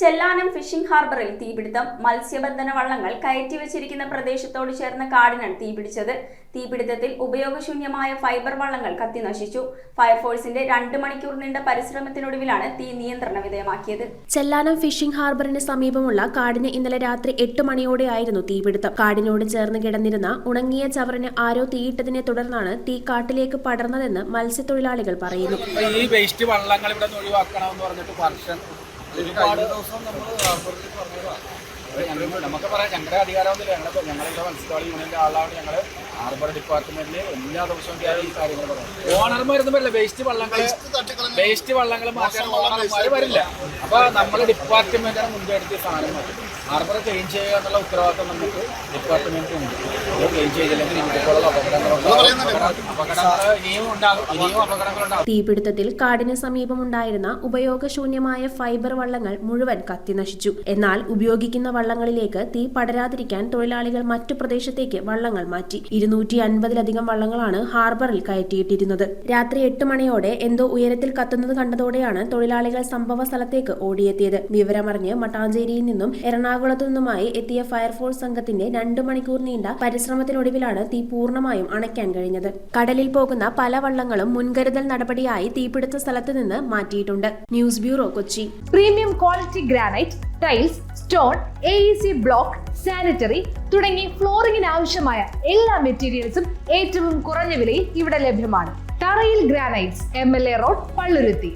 Chellanam phishing ഹാർബറിൽ തീപിടുത്തം. മത്സ്യബന്ധന വള്ളങ്ങൾ കയറ്റിവച്ചിരിക്കുന്ന പ്രദേശത്തോട് ചേർന്ന കാടിനാണ് തീപിടിച്ചത്. തീപിടുത്തത്തിൽ ഉപയോഗശൂന്യമായ ഫൈബർ വള്ളങ്ങൾ കത്തിനശിച്ചു. ഫയർഫോഴ്സിന്റെ 2 മണിക്കൂർ നീണ്ട പരിശ്രമത്തിനൊടുവിലാണ് തീ നിയന്ത്രണ വിധേയമാക്കിയത്. ചെല്ലാനം ഫിഷിംഗ് ഹാർബറിന് സമീപമുള്ള കാടിന് ഇന്നലെ രാത്രി 8 മണിയോടെയായിരുന്നു തീപിടുത്തം. കാടിനോട് ചേർന്ന് കിടന്നിരുന്ന ഉണങ്ങിയ ചവറിന് ആരോ തീയിട്ടതിനെ തുടർന്നാണ് തീ കാട്ടിലേക്ക് പടർന്നതെന്ന് മത്സ്യത്തൊഴിലാളികൾ പറയുന്നു. ഈ വേസ്റ്റ് വള്ളങ്ങൾ ഇവിടെ നിന്ന് ഒഴിവാക്കണമെന്ന് പറഞ്ഞിട്ട് ഒരുപാട് ദിവസം നമുക്ക് പറയാം. ഞങ്ങളുടെ അധികാരമൊന്നുമില്ല. ഞങ്ങളിവിടെ മത്സ്യത്തൊഴിലാളി യൂണിയന്റെ ആളാണ്. ഞങ്ങൾ ഹാർബർ ഡിപ്പാർട്ട്മെന്റിൽ എല്ലാ ദിവസവും ഈ കാര്യങ്ങൾ പറയാം. ഓണർമാരൊന്നും വരില്ല. വേസ്റ്റ് വള്ളങ്ങൾ മാറ്റാൻ ഓണർമാർ വരില്ല. അപ്പൊ നമ്മുടെ ഡിപ്പാർട്ട്മെന്റാണ് മുൻകരുതിയ സാധനം മാറ്റും. ഹാർബർ ക്ലീൻ ചെയ്യുക എന്നുള്ള ഉത്തരവാദിത്തം നമുക്ക് ഡിപ്പാർട്ട്മെന്റ് ഉണ്ട്. ക്ലീൻ ചെയ്തില്ലെങ്കിൽ ഇതുപോലുള്ള അപകടങ്ങളുണ്ടാകും. തീപിടുത്തത്തിൽ കാടിന് സമീപമുണ്ടായിരുന്ന ഉപയോഗശൂന്യമായ ഫൈബർ വള്ളങ്ങൾ മുഴുവൻ കത്തിനശിച്ചു. എന്നാൽ ഉപയോഗിക്കുന്ന വള്ളങ്ങളിലേക്ക് തീ പടരാതിരിക്കാൻ തൊഴിലാളികൾ മറ്റു പ്രദേശത്തേക്ക് വള്ളങ്ങൾ മാറ്റി. 250-ലധികം വള്ളങ്ങളാണ് ഹാർബറിൽ കയറ്റിയിട്ടിരുന്നത്. രാത്രി 8 മണിയോടെ എന്തോ ഉയരത്തിൽ കത്തുന്നത് കണ്ടതോടെയാണ് തൊഴിലാളികൾ സംഭവ സ്ഥലത്തേക്ക് ഓടിയെത്തിയത്. വിവരമറിഞ്ഞ് മട്ടാഞ്ചേരിയിൽ നിന്നും എറണാകുളത്തു നിന്നുമായി എത്തിയ ഫയർഫോഴ്സ് സംഘത്തിന്റെ 2 മണിക്കൂർ നീണ്ട പരിശ്രമത്തിനൊടുവിലാണ് തീ പൂർണ്ണമായും അണയ്ക്കാൻ കഴിഞ്ഞത്. കടലിൽ പോകുന്ന പല വള്ളങ്ങളും മുൻകരുതൽ നടപടിയായി തീപിടുത്ത സ്ഥലത്ത് നിന്ന് മാറ്റിയിട്ടുണ്ട്. News bureau, Kochi. Premium quality granite, tiles, stone, AEC block, sanitary തുടങ്ങി ഫ്ലോറിംഗിന് ആവശ്യമായ എല്ലാ മെറ്റീരിയൽസും ഏറ്റവും കുറഞ്ഞ വിലയിൽ ഇവിടെ ലഭ്യമാണ്. തറയിൽ ഗ്രാനൈറ്റ്സ്, MLA റോഡ്, പള്ളുരുത്തി.